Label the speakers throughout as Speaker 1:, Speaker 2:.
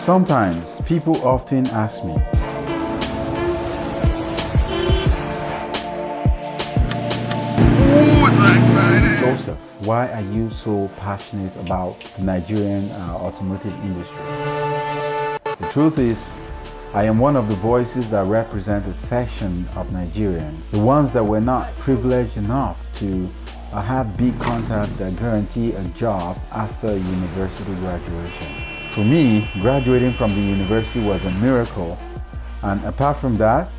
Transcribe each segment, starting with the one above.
Speaker 1: Sometimes people often ask me, Joseph, why are you so passionate about the Nigerian automotive industry? The truth is, I am one of the voices that represent a section of Nigerians, the ones that were not privileged enough to have big contacts that guarantee a job after university graduation. For me, graduating from the university was a miracle, and apart from that,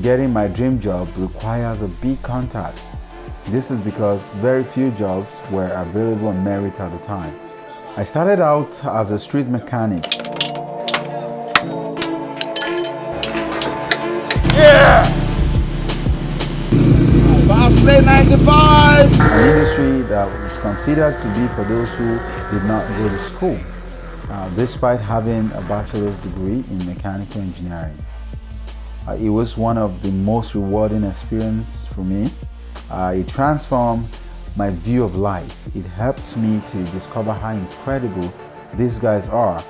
Speaker 1: getting my dream job requires a big contact. This is because very few jobs were available on merit at the time. I started out as a street mechanic. Yeah! Bobsleigh 95! An industry that was considered to be for those who did not go to school, despite having a bachelor's degree in mechanical engineering. It was one of the most rewarding experiences for me. It transformed my view of life. It helped me to discover how incredible these guys are,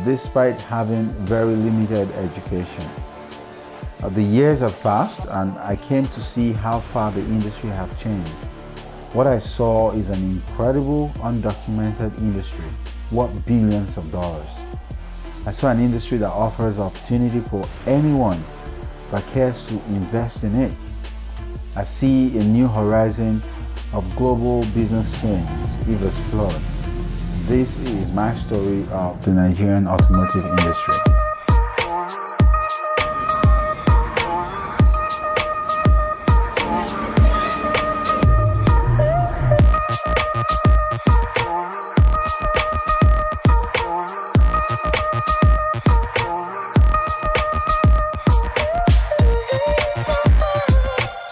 Speaker 1: despite having very limited education. The years have passed and I came to see how far the industry has changed. What I saw is an incredible undocumented industry worth billions of dollars. I saw an industry that offers opportunity for anyone that cares to invest in it. I see a new horizon of global business trends if explored. This is my story of the Nigerian automotive industry.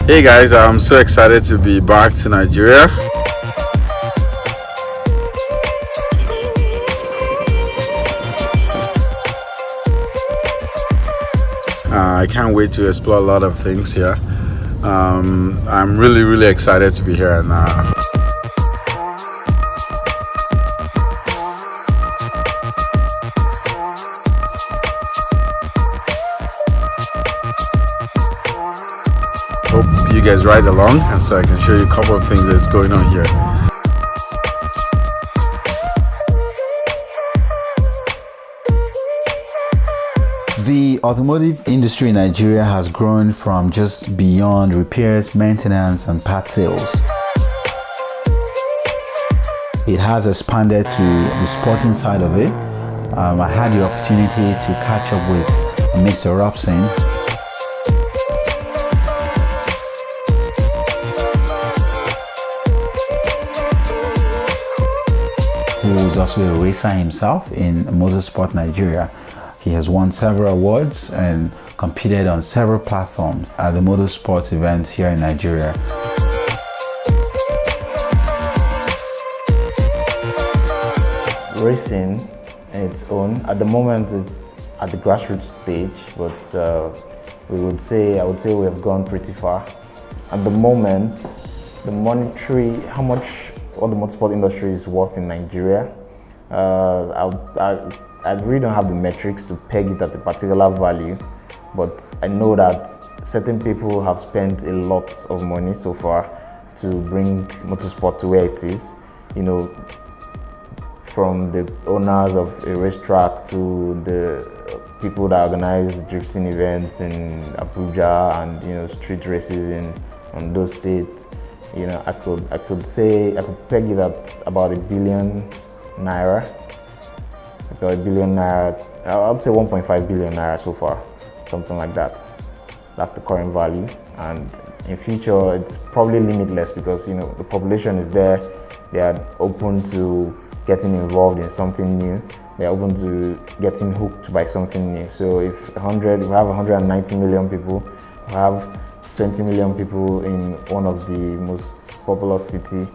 Speaker 2: Hey guys, I'm so excited to be back to Nigeria. I can't wait to explore a lot of things here. I'm really excited to be here and hope you guys ride along and so I can show you a couple of things that's going on here.
Speaker 1: The automotive industry in Nigeria has grown from just beyond repairs, maintenance, and part sales. It has expanded to the sporting side of it. I had the opportunity to catch up with Mr. Robson, who is also a racer himself in Motorsport Nigeria. He has won several awards and competed on several platforms at the motorsport events here in Nigeria.
Speaker 3: Racing in its own, at the moment it's at the grassroots stage, but I would say we have gone pretty far. At the moment, the monetary, how much all the motorsport industry is worth in Nigeria, I really don't have the metrics to peg it at a particular value, but I know that certain people have spent a lot of money so far to bring motorsport to where it is. You know, from the owners of a racetrack to the people that organize drifting events in Abuja and street races in Ondo State. I could peg it at about ₦1 billion. About ₦1 billion. I'd say 1.5 billion naira so far, something like that. That's the current value, and in future it's probably limitless because the population is there. They are open to getting involved in something new. They are open to getting hooked by something new. So if we have 190 million people, we have 20 million people in one of the most populous cities,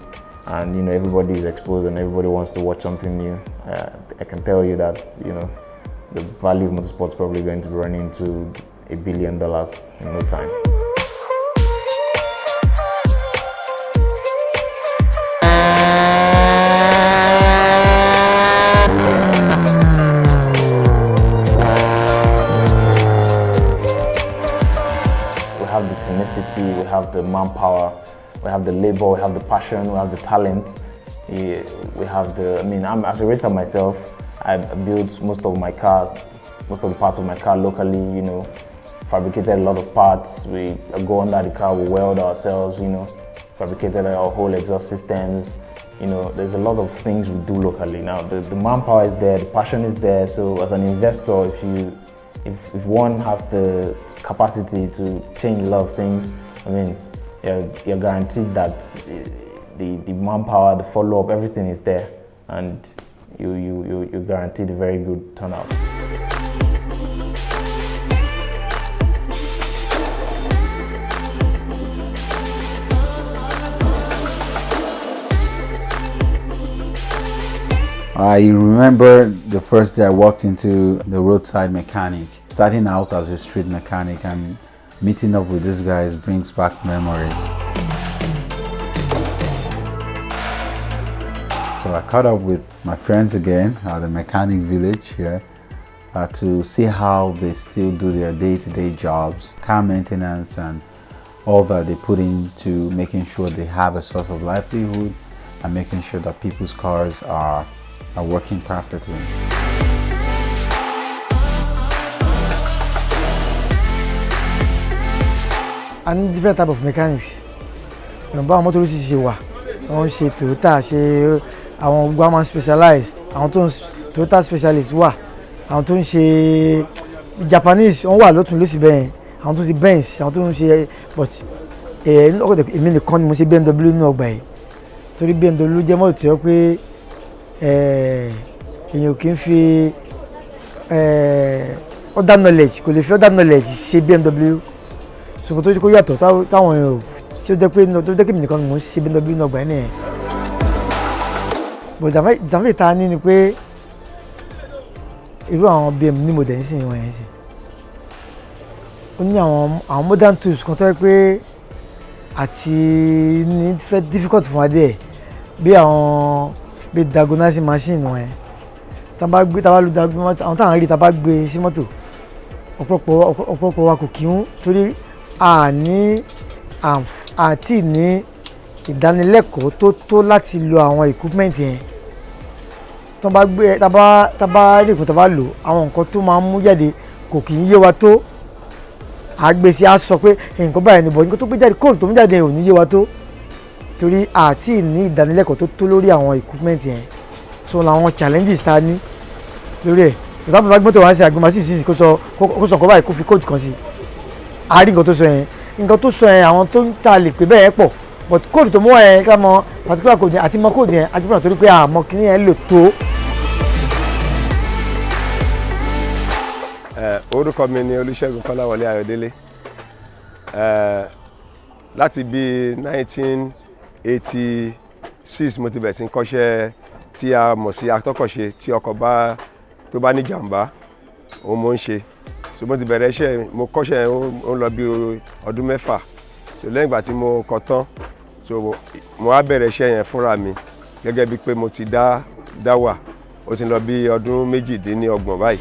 Speaker 3: and everybody is exposed and everybody wants to watch something new. I can tell you that the value of motorsport is probably going to be running to $1 billion in no time. capacity, we have the manpower, we have the labor, we have the passion, we have the talent. We have the, as a racer myself, I built most of my cars, most of the parts of my car locally, fabricated a lot of parts. We go under the car, we weld ourselves, fabricated our whole exhaust systems. There's a lot of things we do locally. Now, the manpower is there, the passion is there, so as an investor, if one has the capacity to change a lot of things, you're guaranteed that the manpower, the follow-up, everything is there, and you're guaranteed a very good turnout.
Speaker 1: I remember the first day I walked into the roadside mechanic, starting out as a street mechanic, and meeting up with these guys brings back memories. So I caught up with my friends again at the mechanic village here to see how they still do their day-to-day jobs, car maintenance, and all that they put into making sure they have a source of livelihood and making sure that people's cars are working perfectly.
Speaker 4: And different type of mechanics. Báwọn mọ́tò ló sì ṣe wà, wọ́n ṣe Toyota, ṣe àwọn gbọ́dọ̀ specialized, àwọn tó ń Toyota specialist wà, àwọn tó ń ṣe Japanese wọ́n wà lọ́tún lọ́sì bẹ́ẹ̀, àwọn tó ń ṣe Benz, àwọn tó ń ṣe but èmi nìkan ni mo ṣe BMW nínú ọgbà yìí, torí BMW jẹ́ mọ́tò tí ó pé èèyàn kì í fi other knowledge, kò lè fi other knowledge ṣe BMW. So tó kó yàtọ̀ táwọn èèyàn tí ó jẹ́ pé mi nìkan ni mò ń ṣe BMW náà gbà ẹ́ nìyẹn. But ìjàmbá ìta ní ni pé irú àwọn BMW ní modern sí ìwọ̀n yẹn sí. Ó ní àwọn modern tools kan tó yẹ pé àti ní fẹ́ difficult fún wa díẹ̀ bí àwọn bí diagnostic machine wọ̀nyẹn. Tá bá lu àwọn táwọn rí tá bá gbé sí mọ́tò ọ̀pọ̀lọpọ̀ wa kò kí ń torí àti ní ìdánilẹ́kọ̀ọ́ tó láti lo àwọn equipment yẹn. Tá bá rí ìkún tá bá lò àwọn nǹkan tó máa ń mú jáde kò kì í yé wa tó. Àgbèsí á sọ pé nǹkan báyìí ni bọ̀ nǹkan tó gbé jáde kóòlù tó mú jáde ò ní yé wa tó torí àti ní ìdánilẹ́kọ̀ọ́ tó lórí àwọn equipment yẹn. So làwọn challenges ta ní lórí ẹ̀. Ìsáàbù bá gbọ́tò wá sí àgbẹ̀mọ̀ sí ìsinsìn kó sọ nǹkan báyìí kó fi kóòdù kan sí. A rí nǹkan tó sọ yẹn àwọn tó ń ta lè pè bẹ́ẹ̀ pọ̀ but kóòdù tó mú wá yẹn ká mọ particular code yẹn àti mọ kóòdù yẹn àti pé torí pé àmọ́ kí yẹn lò tó.
Speaker 5: Orúkọ mi ni Olúṣẹ́gun Kọ́láwọlé Ayọ̀délé. Láti bí 1986 mo ti bẹ̀rẹ̀ sí ń kọ́ṣẹ́ tí a mọ̀ sí atọ́kọ̀ṣe tí ọkọ̀ tó bá ní jàǹbá òun mo ń ṣe. So mo ti bẹ̀rẹ̀ iṣẹ́ mo kọ́ṣẹ́ ó ń lọ bí ọdún 6. So lẹ́yìn ìgbà tí mo kọ́ tán so mo wá bẹ̀rẹ̀ iṣẹ́ yẹn fúnra mi gẹ́gẹ́ bí pé mo ti dá wà ó ti lọ bí ọdún 28 báyìí.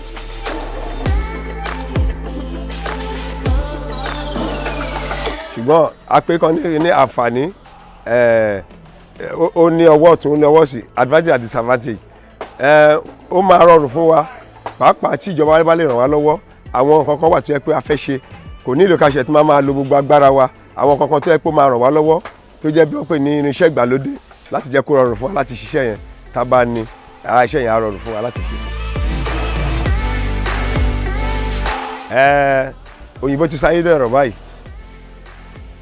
Speaker 5: Ṣùgbọ́n apẹ́ kan ní àǹfààní ó ní ọwọ́ ọ̀tún ó ní ọwọ́ òsì advantage and disadvantage. Ó máa rọrùn fún wa pàápàá tí ìjọba bá lè ràn wá lọ́wọ́. Àwọn nǹkan kan wà tó yẹ pé a fẹ́ ṣe kò nílò ká ṣe tí máa lo gbogbo agbára wa. Àwọn nǹkan kan tó yẹ pé ó máa ràn wá lọ́wọ́ tó jẹ́ bí wọ́n pè ní irinṣẹ́ ìgbàlódé láti jẹ́ kó rọrùn fún wa láti ṣiṣẹ́ yẹn tá a bá ní iṣẹ́ yẹn á rọrùn fún wa láti ṣe. Òyìnbó ti sáyé dẹ̀rọ̀ báyìí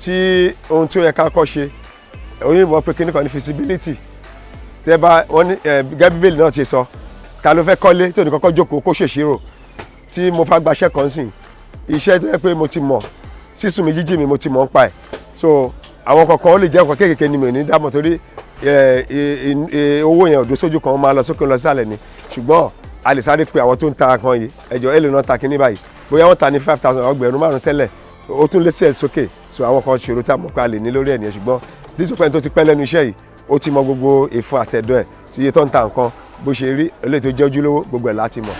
Speaker 5: tí ohun tí ó yẹ ká kọ́ ṣe òyìnbó pé kíní kan ní feasibility tẹ́ bá wọ́n ní gẹ́gẹ́ Bíbélì náà ti sọ ká ló fẹ́ kọ́lé tí ò ní kọ́kọ́ jókòó kó ṣèṣirò tí mo fà gbaṣẹ́ kan sìn iṣẹ́ tó yẹ pé mo ti mọ̀ sísun mi jíjì mi mo ti mọ̀ ń pa ẹ̀ so àwọn kankan ó lè jẹ́ nǹkan kéékèèké ni mi ò ní dámọ̀ torí owó yẹn ò dó sójú kan ó máa lọ sókè lọ sálẹ̀ ni ṣùgbọ́n a lè sáré pé àwọn tó ń ta kan yìí ẹjọ́ èlò náà ta kíní báyìí bóyá wọ́n ta ní 5,000 ọgbẹ̀rún 5 tẹ́lẹ̀ ó tún lé sí ẹ̀ sókè so àwọn kan ṣòro tí a mọ̀ pé a lè ní lórí ẹ̀ nìyẹn ṣùgbọ́n dísòpẹ́ tó ti pẹ́ lẹ́nu iṣẹ́ yìí ó ti mọ gbogbo ìfun àtẹ̀dọ̀ ẹ̀ tí iye tó ń ta nǹkan bó ṣe rí eléyìí tó jẹ́ ojúlówó gbogbo ẹ̀ láti mọ̀.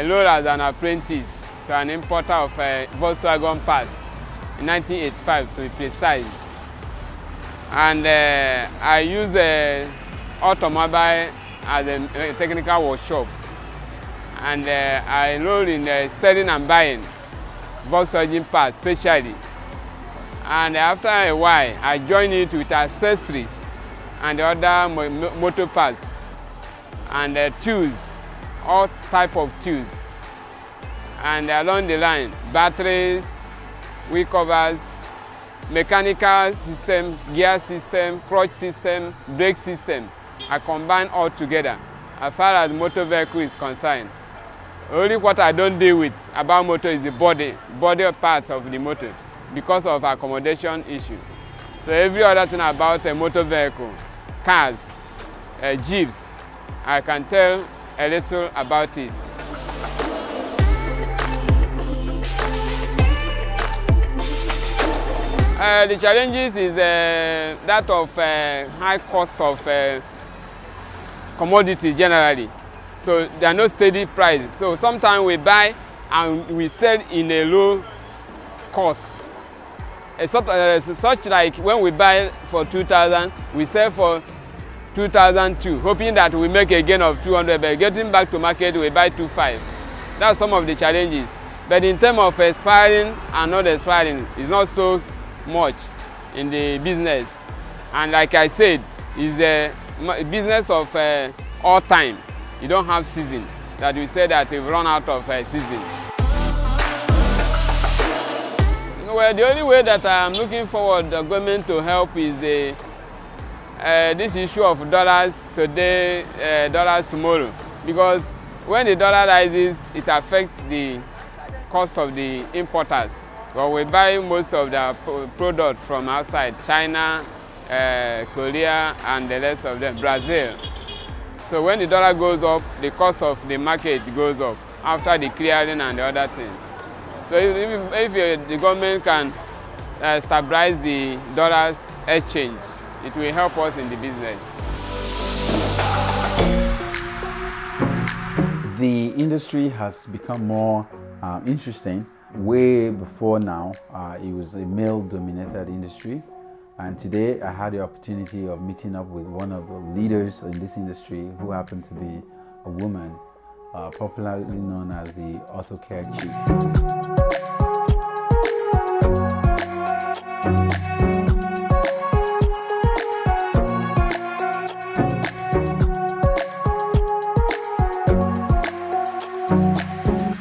Speaker 6: enrolled as an apprentice to an importer of Volkswagen parts in 1985 to be precise. And I use Automotive as a technical workshop. And I enrolled in selling and buying Volkswagen parts especially. And after a while, I joined it with accessories and other motor parts and tools, all type of tools. And along the line, batteries, wheel covers, mechanical system, gear system, clutch system, brake system are combined all together as far as motor vehicle is concerned. Only what I don't deal with about motor is the body parts of the motor because of accommodation issue. So every other thing about a motor vehicle, cars, jeeps, I can tell a little about it. The challenges is that of high cost of commodity generally. So there are no steady prices. So sometimes we buy and we sell in a low cost. Such like when we buy for 2,000, we sell for 2,002, hoping that we make a gain of 200, but getting back to market, we buy 2,500. That's some of the challenges. But in terms of expiring and not expiring, it's not so much in the business. And like I said, it's a business of all time. You don't have season that we say that we've run out of season. Well, the only way that I'm looking forward the government to help is this issue of dollars today, dollars tomorrow. Because when the dollar rises, it affects the cost of the importers. Well, we buy most of the product from outside, China, Korea, and the rest of them, Brazil. So when the dollar goes up, the cost of the market goes up after the clearing and the other things. So if the government can stabilize the dollar's exchange, it will help us in the business.
Speaker 1: The industry has become more interesting. Way before now, it was a male-dominated industry. And today I had the opportunity of meeting up with one of the leaders in this industry who happened to be a woman, popularly known as the Auto Care Chief.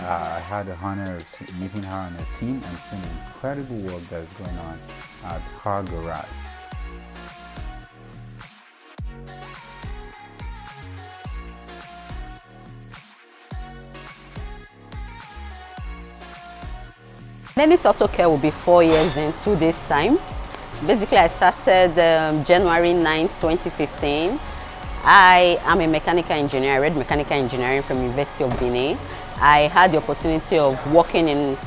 Speaker 1: I had the honor of meeting her and her team and seeing the incredible work that is going on at her garage.
Speaker 7: Dennis Auto Care will be 4 years in 2 days' time. Basically, I started January 9th, 2015. I am a mechanical engineer. I read mechanical engineering from University of Benin. I had the opportunity of working in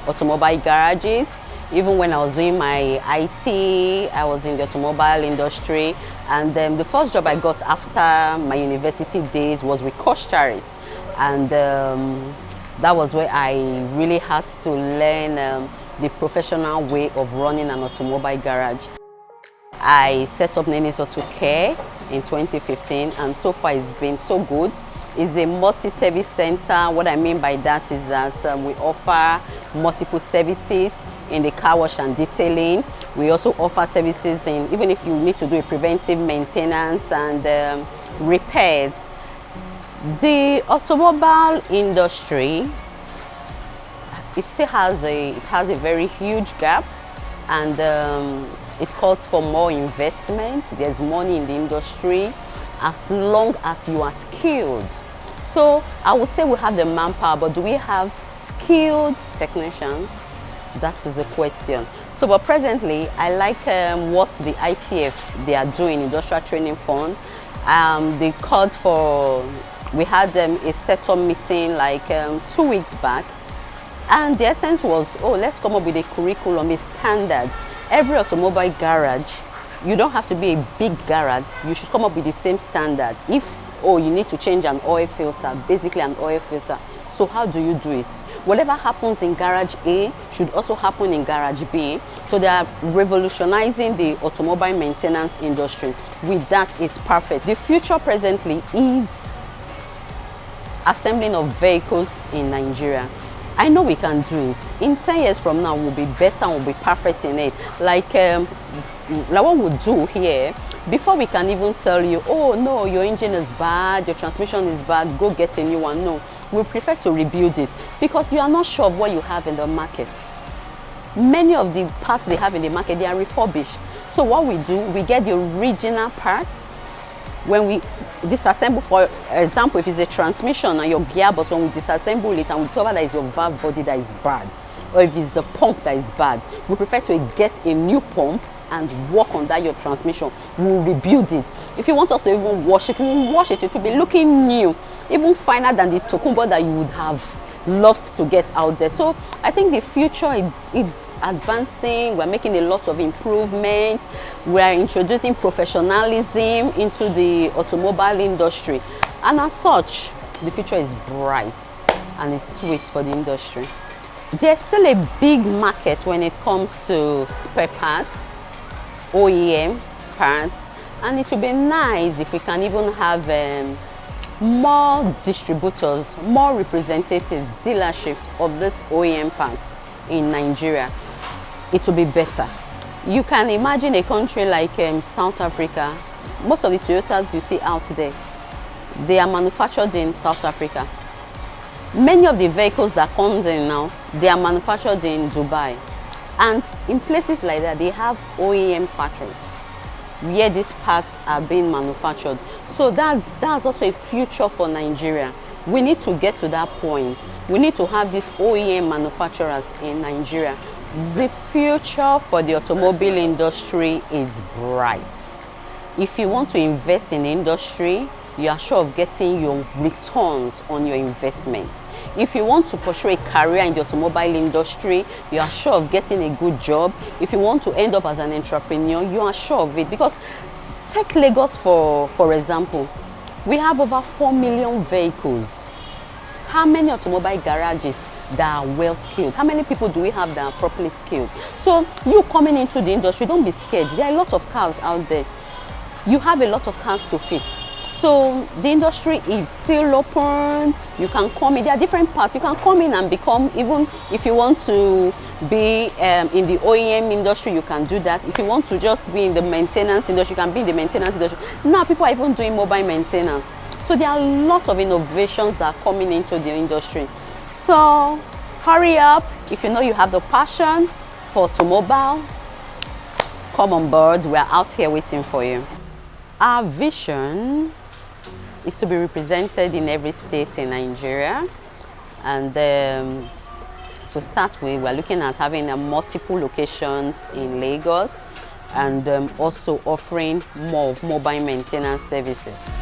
Speaker 7: automobile garages. Even when I was doing my IT, I was in the automobile industry. And the first job I got after my university days was with Koshtaris. And that was where I really had to learn the professional way of running an automobile garage. I set up Dennis Auto Care in 2015, and so far it's been so good. It's a multi-service center. What I mean by that is that we offer multiple services in the car wash and detailing. We also offer services in, even if you need to do a preventive maintenance and repairs. The automobile industry, it still has a very huge gap, and it calls for more investment. There's money in the industry as long as you are skilled. So I would say we have the manpower, but do we have skilled technicians? That is the question. So, but presently, I like what the ITF they are doing, Industrial Training Fund. They called for, we had a setup meeting like 2 weeks back, and the essence was, oh, let's come up with a curriculum, a standard. Every automobile garage, you don't have to be a big garage, you should come up with the same standard. If, oh, you need to change an oil filter, basically an oil filter. So how do you do it? Whatever happens in garage A should also happen in garage B. So they are revolutionizing the automobile maintenance industry. With that, it's perfect. The future presently is assembling of vehicles in Nigeria. I know we can do it. In 10 years from now, we'll be better and we'll be perfect in it. Like what we'll do here, before we can even tell you, oh no, your engine is bad, your transmission is bad, go get a new one. No, we prefer to rebuild it because you are not sure of what you have in the market. Many of the parts they have in the market, they are refurbished. So what we do, we get the original parts. When we disassemble, for example, if it's a transmission and your gearbox, when we disassemble it and we discover that it's your valve body that is bad, or if it's the pump that is bad, we prefer to get a new pump and work on that your transmission. We'll rebuild it. If you want us to even wash it, we'll wash it. It will be looking new, even finer than the tokumbo that you would have loved to get out there. So I think the future is advancing. We're making a lot of improvements. We're introducing professionalism into the automobile industry, and as such, the future is bright and it's sweet for the industry. There's still a big market when it comes to spare parts, OEM parts, and it would be nice if we can even have more distributors, more representatives, dealerships of this OEM parts in Nigeria. It will be better. You can imagine a country like South Africa. Most of the Toyotas you see out there, they are manufactured in South Africa. Many of the vehicles that come in now, they are manufactured in Dubai. And in places like that, they have OEM factories where these parts are being manufactured. So that's also a future for Nigeria. We need to get to that point. We need to have these OEM manufacturers in Nigeria. The future for the automobile industry is bright. If you want to invest in the industry, you are sure of getting your returns on your investment. If you want to pursue a career in the automobile industry, you are sure of getting a good job. If you want to end up as an entrepreneur, you are sure of it. Because take Lagos for example, we have over 4 million vehicles. How many automobile garages that are well skilled? How many people do we have that are properly skilled? So you coming into the industry, don't be scared. There are a lot of cars out there. You have a lot of cars to face. So the industry is still open. You can come in. There are different parts. You can come in and become, even if you want to be in the OEM industry, you can do that. If you want to just be in the maintenance industry, you can be in the maintenance industry. Now people are even doing mobile maintenance. So there are a lot of innovations that are coming into the industry. So hurry up. If you know you have the passion for automobile, come on board. We're out here waiting for you. Our vision is to be represented in every state in Nigeria. And to start with, we're looking at having multiple locations in Lagos and also offering more of mobile maintenance services.